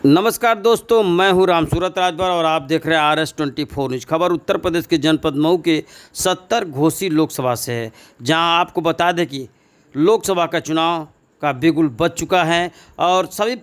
नमस्कार दोस्तों, मैं हूं राम सूरत राजभर और आप देख रहे हैं RS24 न्यूज़। खबर उत्तर प्रदेश के जनपद मऊ के 70 घोसी लोकसभा से है, जहां आपको बता दें कि लोकसभा का चुनाव का बिगुल बज चुका है और सभी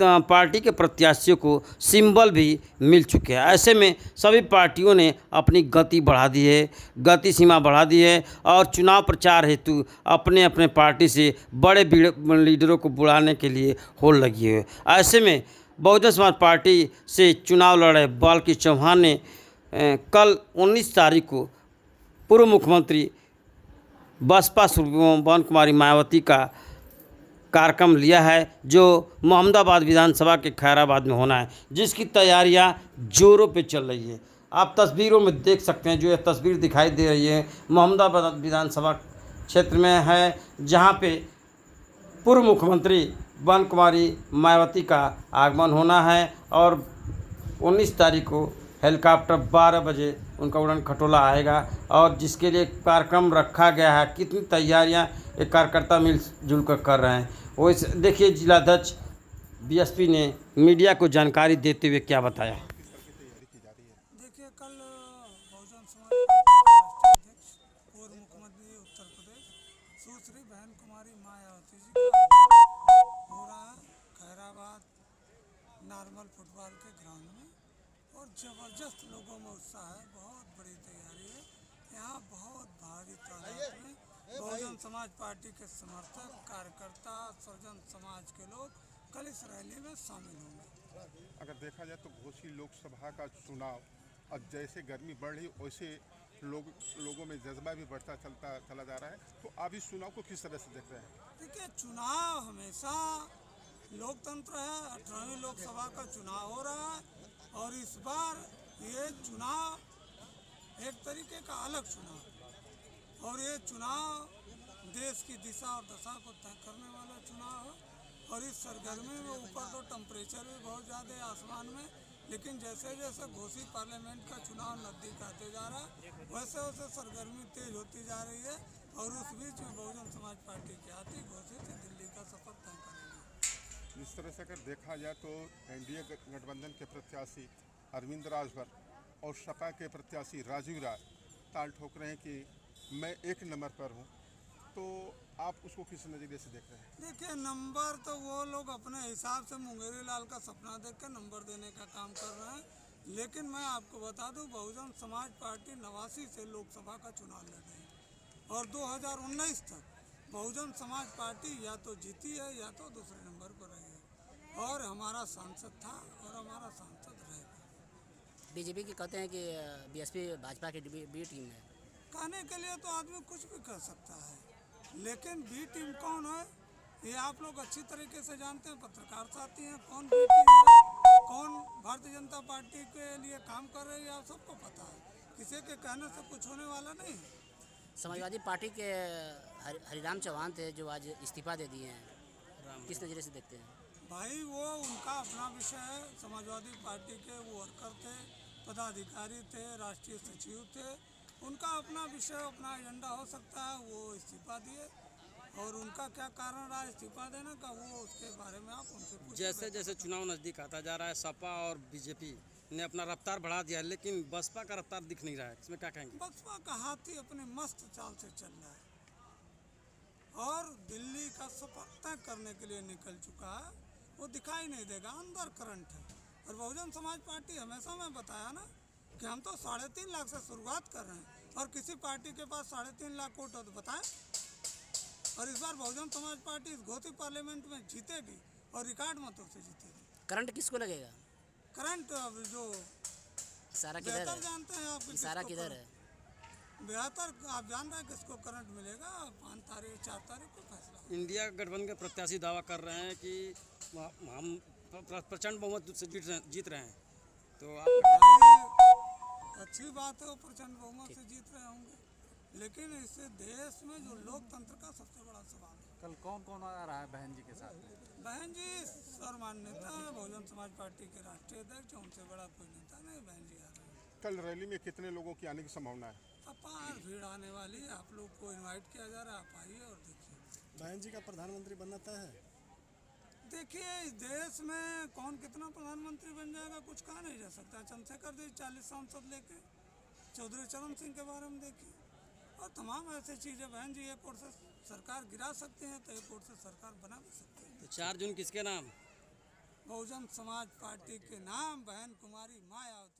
पार्टी के प्रत्याशियों को सिंबल भी मिल चुके हैं। ऐसे में सभी पार्टियों ने अपनी गति बढ़ा दी है, गति सीमा बढ़ा दी है और चुनाव प्रचार हेतु अपने अपने पार्टी से बड़े लीडरों को बुलाने के लिए होड़ लगी है। ऐसे में बहुजन समाज पार्टी से चुनाव लड़े बालकृष्ण चौहान ने कल 19 तारीख को पूर्व मुख्यमंत्री बसपा सुप्रीमो कुमारी मायावती का कार्यक्रम लिया है, जो मोहम्मदाबाद विधानसभा के खैराबाद में होना है, जिसकी तैयारियां जोरों पे चल रही है। आप तस्वीरों में देख सकते हैं, जो यह तस्वीर दिखाई दे रही है मोहम्मदाबाद विधानसभा क्षेत्र में है, जहां पे पूर्व मुख्यमंत्री बन कुमारी मायावती का आगमन होना है और 19 तारीख को हेलीकॉप्टर 12 बजे उनका उड़न खटोला आएगा और जिसके लिए कार्यक्रम रखा गया है। कितनी तैयारियां एक कार्यकर्ता मिलजुल कर रहे हैं। वो इस देखिए, जिलाध्यक्ष बीएसपी ने मीडिया को जानकारी देते हुए क्या बताया। देखिए, कल बहुजन समाज पार्टी के राष्ट्रीय अध्यक्ष पूर्व मुख्यमंत्री उत्तर प्रदेश सुश्री बहन कुमारी मायावती जी का हो रहा है खैराबाद नॉर्मल फुटबॉल के ग्राउंड में और ज़बरदस्त लोगों में उत्साह है। बहुत बड़ी तैयारी है। यहाँ बहुत भारी तादाद में बहुजन समाज पार्टी के समर्थक, कार्यकर्ता, सर्जन समाज के लोग कल इस रैली में शामिल होंगे। अगर देखा जाए तो घोसी लोकसभा का चुनाव अब जैसे गर्मी बढ़ रही वैसे लोगों में जज्बा भी बढ़ता चला जा रहा है। तो आप इस चुनाव को किस तरह से देख रहे हैं? देखिए, चुनाव हमेशा लोकतंत्र है। 18वीं लोकसभा का चुनाव हो रहा है और इस बार ये चुनाव एक तरीके का अलग चुनाव और ये चुनाव देश की दिशा और दशा को तय करने वाला चुनाव है। और इस सरगर्मी में ऊपर तो टेम्परेचर भी बहुत ज़्यादा है आसमान में, लेकिन जैसे जैसे घोसी पार्लियामेंट का चुनाव नज़दीक आते जा रहा है वैसे वैसे सरगर्मी तेज होती जा रही है और उस बीच में बहुजन समाज पार्टी की आती घोसी से दिल्ली का सफर तय करेगी। जिस तरह से अगर देखा जाए तो एनडीए गठबंधन के प्रत्याशी अरविंद राजभर और सपा के प्रत्याशी राजीव राय ताल ठोक रहे हैं कि मैं 1 नंबर पर हूं, तो आप उसको किस नज़रिए से देख रहे हैं? देखिए, नंबर तो वो लोग अपने हिसाब से मुंगेरी लाल का सपना देख कर नंबर देने का काम कर रहे हैं, लेकिन मैं आपको बता दूं बहुजन समाज पार्टी 89 से लोकसभा का चुनाव लड़ रही है और 2019 तक बहुजन समाज पार्टी या तो जीती है या तो दूसरे नंबर पर रही है और हमारा सांसद था और हमारा सांसद रहेगा। बीजेपी की कहते हैं कि बीएसपी भाजपा की बी टीम है। कहने के लिए तो आदमी कुछ भी कह सकता है, लेकिन बी टीम कौन है ये आप लोग अच्छी तरीके से जानते हैं। पत्रकार साथी हैं, कौन बी टीम है, कौन भारतीय जनता पार्टी के लिए काम कर रहे हैं, आप सबको पता है। किसी के कहने से कुछ होने वाला नहीं है। समाजवादी पार्टी के हरिराम चौहान थे जो आज इस्तीफा दे दिए हैं, किस नज़रिए से देखते हैं? भाई, वो उनका अपना विषय है। समाजवादी पार्टी के वो वर्कर थे, पदाधिकारी थे, राष्ट्रीय सचिव थे, उनका अपना विषय, अपना एजेंडा हो सकता है। वो इस्तीफा दिए और उनका क्या कारण रहा इस्तीफा देने का, वो उसके बारे में आप उनसे पूछिए। जैसे जैसे चुनाव नज़दीक आता जा रहा है, सपा और बीजेपी ने अपना रफ्तार बढ़ा दिया है, लेकिन बसपा का रफ्तार दिख नहीं रहा है। इसमें क्या कहेंगे? बसपा का हाथी अपने मस्त चाल से चल रहा है और दिल्ली का सफर तय करने के लिए निकल चुका है। वो दिखाई नहीं देगा, अंदर करंट है। और बहुजन समाज पार्टी हमेशा मैं बताया ना कि हम तो 3.5 लाख से शुरुआत कर रहे हैं और किसी पार्टी के पास 3.5 लाख वोट हो तो बताएं। और इस बार बहुजन समाज पार्टी इस घोसी पार्लियामेंट में जीतेगी और रिकॉर्ड मतों से जीतेगी। करंट किसको लगेगा? करंट अब जो सारा किधर बेहतर है? जानते हैं आप, सारा किधर है? बेहतर आप जान रहे हैं किसको करंट मिलेगा। 4 तारीख को फैसला। इंडिया गठबंधन के प्रत्याशी दावा कर रहे हैं कि हम प्रचंड बहुमत से जीत रहे हैं, तो आप अच्छी बात है, वो प्रचंड बहुमत से जीत रहे होंगे, लेकिन इससे देश में जो लोकतंत्र का सबसे बड़ा सवाल है। कल कौन कौन आ रहा है बहन जी के साथ? बहन जी सर्वमान्य नेता है, बहुजन समाज पार्टी के राष्ट्रीय अध्यक्ष, उनसे बड़ा कोई नेता नहीं। बहन जी आ रहे हैं। कल रैली में कितने लोगों की आने की संभावना है? अपार भीड़ आने वाली है। आप लोग को इनवाइट किया जा रहा है, आप आइए और देखिए। बहन जी का प्रधानमंत्री बनना तय है? देखिए इस देश में कौन कितना प्रधानमंत्री बन जाएगा कुछ कहा नहीं जा सकता। चंद्रशेखर जी 40 सांसद लेके, चौधरी चरण सिंह के बारे में देखिए, और तमाम ऐसी चीज़ें। बहन जी एक ओर से सरकार गिरा सकते हैं तो एक ओर से सरकार बना भी सकते हैं। तो 4 जून किसके नाम? बहुजन समाज पार्टी के नाम बहन कुमारी मायावती।